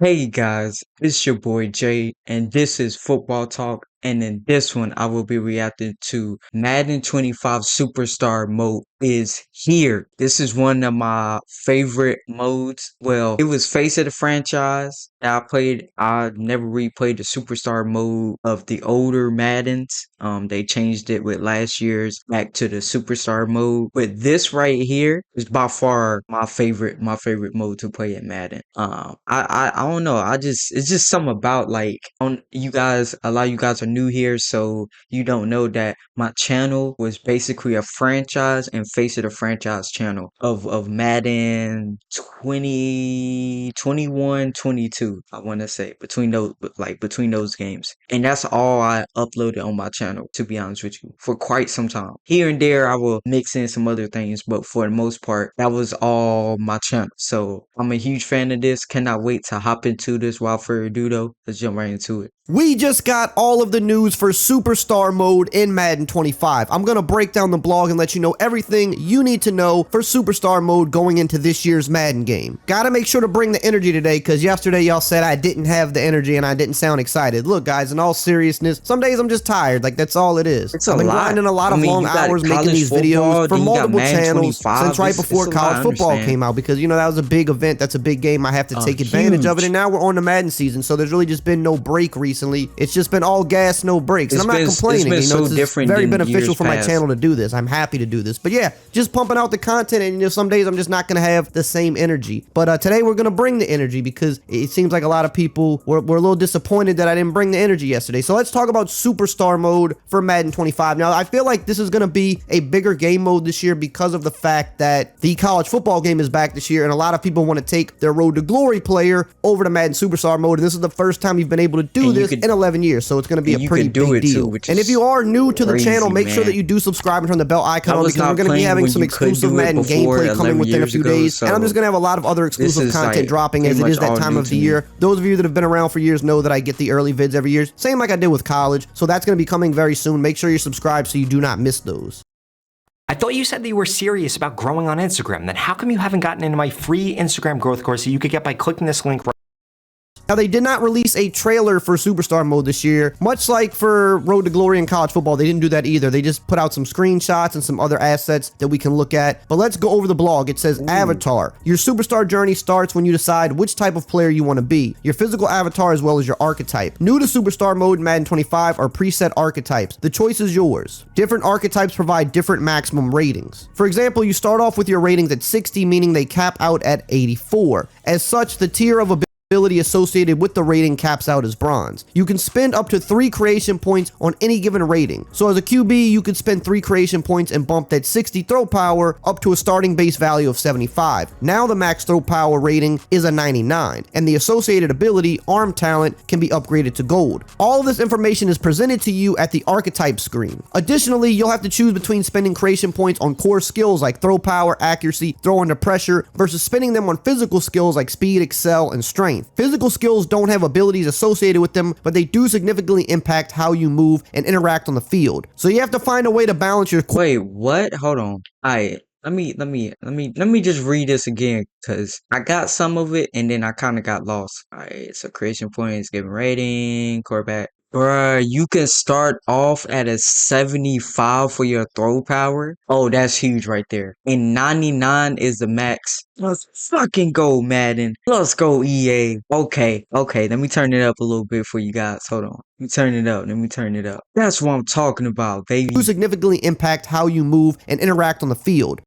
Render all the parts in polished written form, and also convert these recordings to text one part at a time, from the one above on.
Hey guys, it's your boy Jay, and this is Football Talk. And in this one, I will be reacting to Madden 25 Superstar mode is here. This is one of my favorite modes. Well, it was face of the franchise that I played. I never really played the Superstar mode of the older Maddens. They changed it with last year's back to the Superstar mode. But this right here is by far my favorite mode to play in Madden. I don't know. It's just something about like on you guys. A lot of you guys are new here, so you don't know that my channel was basically a franchise and face of the franchise channel of Madden 2021, 22. I want to say between those games, and that's all I uploaded on my channel. To be honest with you, for quite some time. Here and there, I will mix in some other things, but for the most part, that was all my channel. So I'm a huge fan of this. Cannot wait to hop into this. Without further ado, though, let's jump right into it. We just got all of the news for Superstar mode in Madden 25. I'm going to break down the blog and let you know everything you need to know for Superstar mode going into this year's Madden game. Gotta make sure to bring the energy today because yesterday y'all said I didn't have the energy and I didn't sound excited. Look guys, in all seriousness, some days I'm just tired. Like that's all it is. It's I've been grinding a lot of long hours making these videos for multiple channels since right before college football came out because you know that was a big event. That's a big game. I have to take advantage of it, and now we're on the Madden season, so there's really just been no break recently. It's just been all gas, no breaks. And I'm not complaining. It's very beneficial for my channel to do this. I'm happy to do this. But yeah, just pumping out the content, and you know, some days I'm just not going to have the same energy. But today we're going to bring the energy because it seems like a lot of people were a little disappointed that I didn't bring the energy yesterday. So let's talk about Superstar mode for Madden 25. Now, I feel like this is going to be a bigger game mode this year because of the fact that the college football game is back this year, and a lot of people want to take their Road to Glory player over to Madden Superstar mode, and this is the first time you've been able to do this in 11 years, so it's going to be a pretty big deal. And if you are new to the channel, make sure that you do subscribe and turn the bell icon on because we're going to be having some exclusive Madden gameplay coming within a few days, and I'm just going to have a lot of other exclusive content dropping as it is that time of the year. Those of you that have been around for years know that I get the early vids every year, same like I did with college, so that's going to be coming very soon. Make sure you're subscribed so you do not miss those. I thought you said that you were serious about growing on Instagram. Then how come you haven't gotten into my free Instagram growth course that you could get by clicking this link right now? They did not release a trailer for Superstar mode this year, much like for Road to Glory and college football. They didn't do that either. They just put out some screenshots and some other assets that we can look at. But let's go over the blog. It says avatar. Your Superstar journey starts when you decide which type of player you want to be. Your physical avatar as well as your archetype. New to Superstar mode in Madden 25 are preset archetypes. The choice is yours. Different archetypes provide different maximum ratings. For example, you start off with your ratings at 60, meaning they cap out at 84. As such, the tier of ability associated with the rating caps out as bronze. You can spend up to 3 creation points on any given rating. So as a QB, you could spend 3 creation points and bump that 60 throw power up to a starting base value of 75. Now the max throw power rating is a 99, and the associated ability, arm talent, can be upgraded to gold. All of this information is presented to you at the archetype screen. Additionally, you'll have to choose between spending creation points on core skills like throw power, accuracy, throw under pressure, versus spending them on physical skills like speed, excel, and strength. Physical skills don't have abilities associated with them, but they do significantly impact how you move and interact on the field. So you have to find a way to balance your. Wait, what? Hold on. Alright, let me just read this again because I got some of it and then I kind of got lost. Alright, so creation points, given rating, quarterback. Bruh, you can start off at a 75 for your throw power. Oh, that's huge right there. And 99 is the max. Let's fucking go, Madden. Let's go, EA. Okay. Let me turn it up a little bit for you guys. Hold on. Let me turn it up. That's what I'm talking about, baby. Do significantly impact how you move and interact on the field.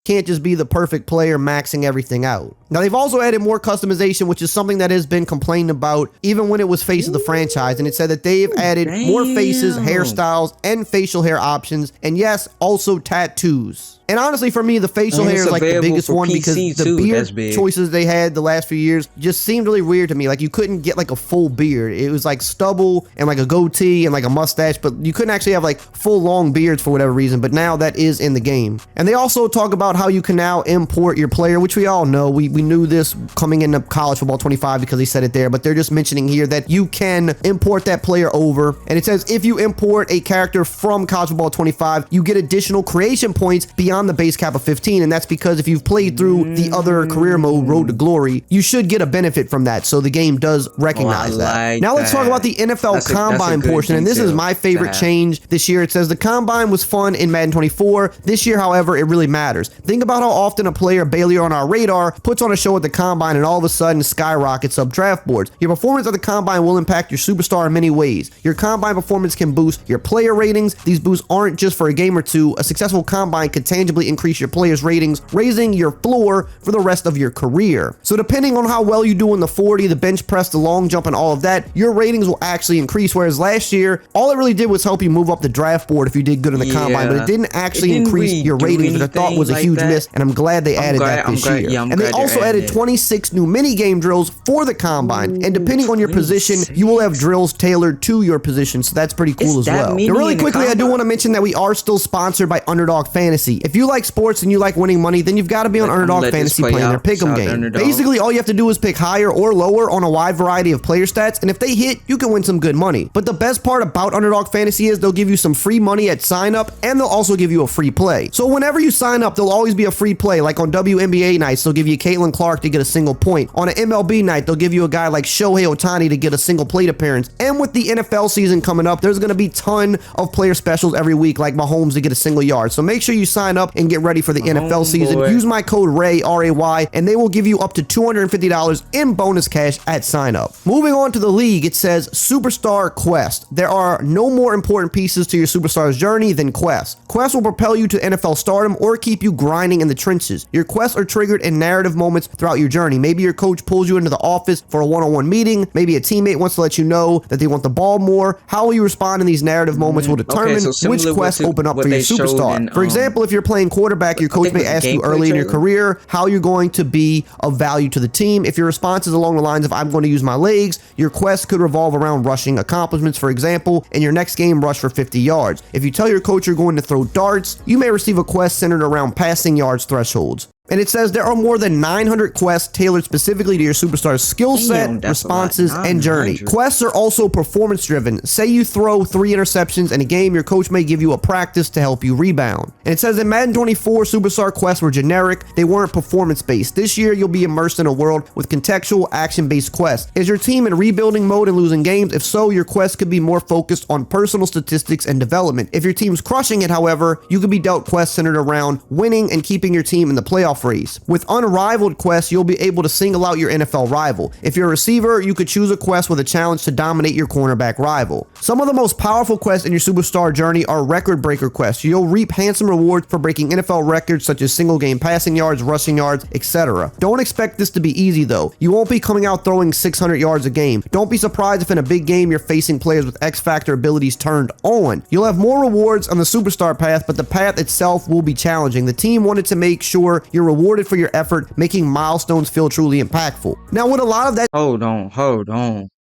Can't just be the perfect player maxing everything out. Now they've also added more customization, which is something that has been complained about even when it was face of the franchise, and it said that they've added more faces, hairstyles, and facial hair options, and yes, also tattoos. And honestly, for me, the facial hair is like the biggest one because the beard choices they had the last few years just seemed really weird to me. Like you couldn't get like a full beard. It was like stubble and like a goatee and like a mustache, but you couldn't actually have like full long beards for whatever reason. But now that is in the game. And they also talk about how you can now import your player, which we all know. We knew this coming into college football 25 because they said it there, but they're just mentioning here that you can import that player over. And it says if you import a character from college football 25, you get additional creation points beyond beyond the base cap of 15, and that's because if you've played through the other career mode, Road to Glory, you should get a benefit from that, so the game does recognize that. Like Now let's talk about the NFL Combine portion, and this is my favorite change this year. It says the Combine was fun in Madden 24. This year, however, it really matters. Think about how often a player barely on our radar puts on a show at the Combine and all of a sudden skyrockets up draft boards. Your performance at the Combine will impact your superstar in many ways. Your Combine performance can boost your player ratings. These boosts aren't just for a game or two. A successful Combine could tangibly increase your players' ratings, raising your floor for the rest of your career. So depending on how well you do in the 40, the bench press, the long jump, and all of that, your ratings will actually increase. Whereas last year, all it really did was help you move up the draft board if you did good in the Combine, but it didn't actually increase really your ratings, which I thought was a huge miss, and I'm glad they added that this year. Yeah, and they also added 26 new mini game drills for the Combine, and depending on your position, you will have drills tailored to your position, so that's pretty cool as well. Now, really quickly, I do want to mention that we are still sponsored by Underdog Fantasy. If you like sports and you like winning money, then you've got to be on Underdog Fantasy playing their pick'em game. Basically, all you have to do is pick higher or lower on a wide variety of player stats, and if they hit, you can win some good money. But the best part about Underdog Fantasy is they'll give you some free money at sign up, and they'll also give you a free play. So whenever you sign up, there'll always be a free play. Like on WNBA nights, they'll give you Caitlin Clark to get a single point. On an MLB night, they'll give you a guy like Shohei Ohtani to get a single plate appearance. And with the NFL season coming up, there's going to be a ton of player specials every week, like Mahomes to get a single yard. So make sure you sign up and get ready for the NFL season. Use my code RAY, R-A-Y, and they will give you up to $250 in bonus cash at sign up. Moving on to the league, it says Superstar Quest. There are no more important pieces to your superstar's journey than quests. Quests will propel you to NFL stardom or keep you grinding in the trenches. Your quests are triggered in narrative moments throughout your journey. Maybe your coach pulls you into the office for a one-on-one meeting. Maybe a teammate wants to let you know that they want the ball more. How will you respond in these narrative moments will determine which quests open up for your superstar. For example, if you're playing quarterback, your coach may ask you early in your career how you're going to be of value to the team. If your response is along the lines of I'm going to use my legs, your quest could revolve around rushing accomplishments. For example, in your next game, rush for 50 yards. If you tell your coach you're going to throw darts, you may receive a quest centered around passing yards thresholds. And it says there are more than 900 quests tailored specifically to your superstar's skill set, responses, and journey. Quests are also performance driven. Say you throw 3 interceptions in a game, your coach may give you a practice to help you rebound. And it says in Madden 24, superstar quests were generic. They weren't performance based. This year, you'll be immersed in a world with contextual action based quests. Is your team in rebuilding mode and losing games? If so, your quests could be more focused on personal statistics and development. If your team's crushing it, however, you could be dealt quests centered around winning and keeping your team in the playoff race. With unrivaled quests, you'll be able to single out your NFL rival. If you're a receiver, you could choose a quest with a challenge to dominate your cornerback rival. Some of the most powerful quests in your superstar journey are record breaker quests. You'll reap handsome rewards for breaking NFL records such as single game passing yards, rushing yards, etc. Don't expect this to be easy though. You won't be coming out throwing 600 yards a game. Don't be surprised if in a big game you're facing players with X Factor abilities turned on. You'll have more rewards on the superstar path, but the path itself will be challenging. The team wanted to make sure you're rewarded for your effort, making milestones feel truly impactful. Now, with a lot of that— Hold on.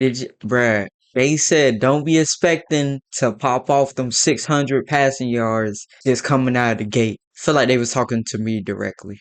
Bruh, they said don't be expecting to pop off them 600 passing yards just coming out of the gate. Feel like they was talking to me directly.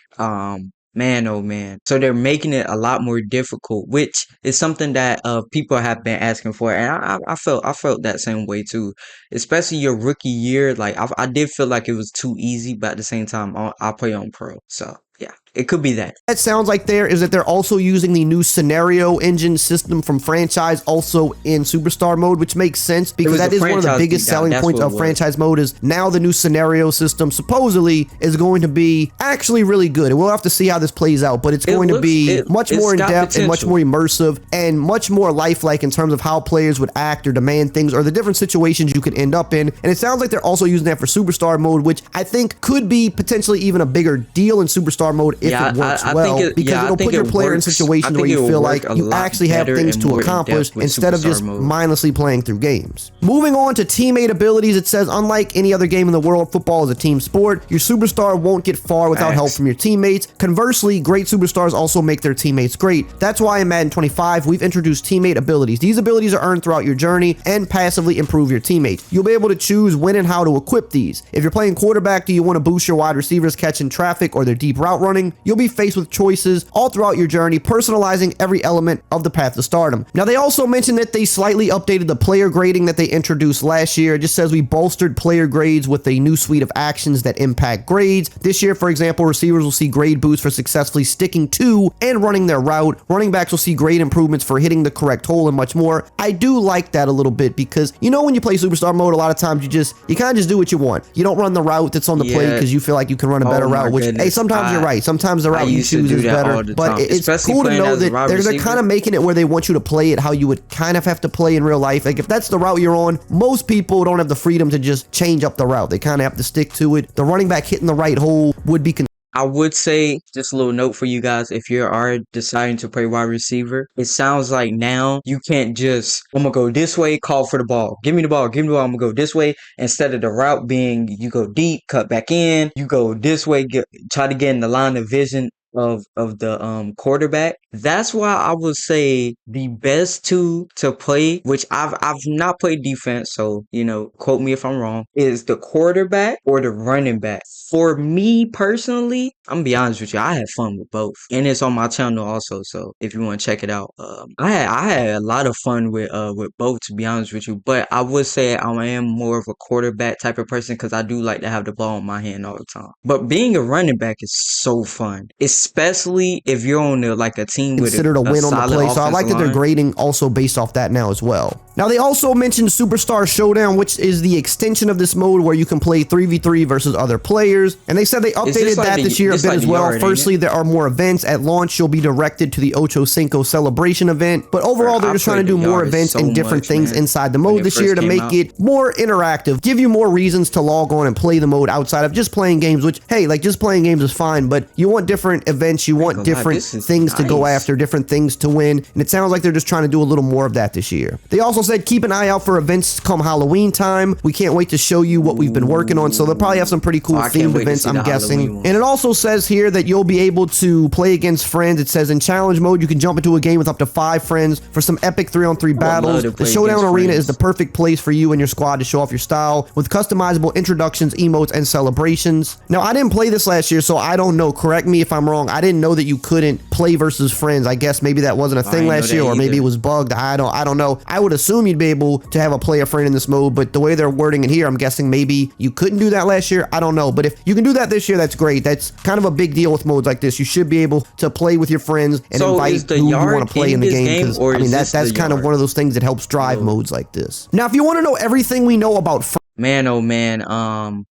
Man, oh man. So they're making it a lot more difficult, which is something that people have been asking for, and I felt that same way too. Especially your rookie year, like I did feel like it was too easy, but at the same time, I play on pro, so yeah. It could be that. That sounds like they're also using the new scenario engine system from franchise also in superstar mode, which makes sense because that is one of the biggest selling points of franchise mode is now the new scenario system supposedly is going to be actually really good. And we'll have to see how this plays out, but it's going to be much more in depth and much more immersive and much more lifelike in terms of how players would act or demand things or the different situations you could end up in. And it sounds like they're also using that for superstar mode, which I think could be potentially even a bigger deal in superstar mode if it works well, because it'll put your player in situations where you feel like you actually have things to accomplish instead of just mindlessly playing through games. Moving on to teammate abilities, it says, unlike any other game in the world, football is a team sport. Your superstar won't get far without help from your teammates. Conversely, great superstars also make their teammates great. That's why in Madden 25, we've introduced teammate abilities. These abilities are earned throughout your journey and passively improve your teammates. You'll be able to choose when and how to equip these. If you're playing quarterback, do you want to boost your wide receivers catching traffic or their deep route running? soon, you'll be faced with choices all throughout your journey, personalizing every element of the path to stardom. Now, they also mentioned that they slightly updated the player grading that they introduced last year. It just says we bolstered player grades with a new suite of actions that impact grades. This year, for example, receivers will see grade boosts for successfully sticking to and running their route. Running backs will see grade improvements for hitting the correct hole and much more. I do like that a little bit because, you know, when you play Superstar mode, a lot of times you kind of just do what you want. You don't run the route that's on the plate because you feel like you can run a better route, which, hey, sometimes you're right. Sometimes the route you choose is better, but it's cool to know that they're kind of making it where they want you to play it how you would kind of have to play in real life. Like if that's the route you're on, most people don't have the freedom to just change up the route. They kind of have to stick to it. The running back hitting the right hole would be I would say, just a little note for you guys, if you are deciding to play wide receiver, it sounds like now you can't just, I'm going to go this way, call for the ball. Give me the ball, give me the ball, I'm going to go this way. Instead of the route being you go deep, cut back in, you go this way, try to get in the line of vision of the quarterback. That's why I would say the best two to play, which I've not played defense, so you know, quote me if I'm wrong, is the quarterback or the running back. For me personally, I'm gonna be honest with you, I had fun with both, and it's on my channel also. So if you want to check it out, I had a lot of fun with both, to be honest with you. But I would say I am more of a quarterback type of person because I do like to have the ball in my hand all the time. But being a running back is so fun, especially if you're on like a team with considered a win on the play. So I like that they're line. grading also based off that now as well. Now, they also mentioned Superstar Showdown, which is the extension of this mode where you can play 3v3 versus other players. And they said they updated that this year a bit as well. Firstly, there are more events. At launch, you'll be directed to the Ocho Cinco celebration event. But overall, they're just trying to do more events and different things inside the mode this year to make it more interactive, give you more reasons to log on and play the mode outside of just playing games, which, hey, like just playing games is fine, but you want different events, you want different things to go after, different things to win. And it sounds like they're just trying to do a little more of that this year. They also said keep an eye out for events come Halloween time. We can't wait to show you what we've been working on. So they'll probably have some pretty cool themed events, I'm guessing. And it also says here that you'll be able to play against friends. It says in challenge mode, you can jump into a game with up to 5 friends for some epic 3-on-3 battles. The Showdown Arena is the perfect place for you and your squad to show off your style with customizable introductions, emotes, and celebrations. Now, I didn't play this last year, so I don't know. Correct me if I'm wrong. I didn't know that you couldn't play versus friends. I guess maybe that wasn't a thing last year, or maybe it was bugged. I don't know. I would assume you'd be able to have a player friend in this mode, but the way they're wording it here, I'm guessing maybe you couldn't do that last year. I don't know, but if you can do that this year, that's great. That's kind of a big deal with modes like this. You should be able to play with your friends and invite who you want to play in the game, because I mean that's kind of one of those things that helps drive modes like this. Now, if you want to know everything we know about man, oh man,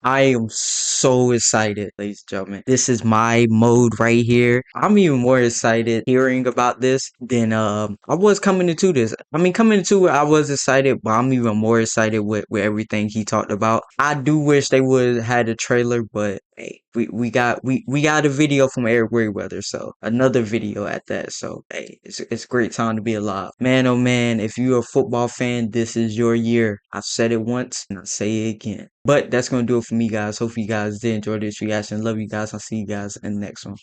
I am so excited, ladies and gentlemen. This is my mode right here. I'm even more excited hearing about this than I was coming into this. I mean, coming into it, I was excited, but I'm even more excited with everything he talked about. I do wish they would have had a trailer, but hey, we got a video from Eric Merriweather, so another video at that. So hey, it's a great time to be alive. Man, oh man, if you're a football fan, this is your year. I've said it once and I'll say it again. But that's gonna do it for me, guys. Hopefully you guys did enjoy this reaction. Love you guys. I'll see you guys in the next one.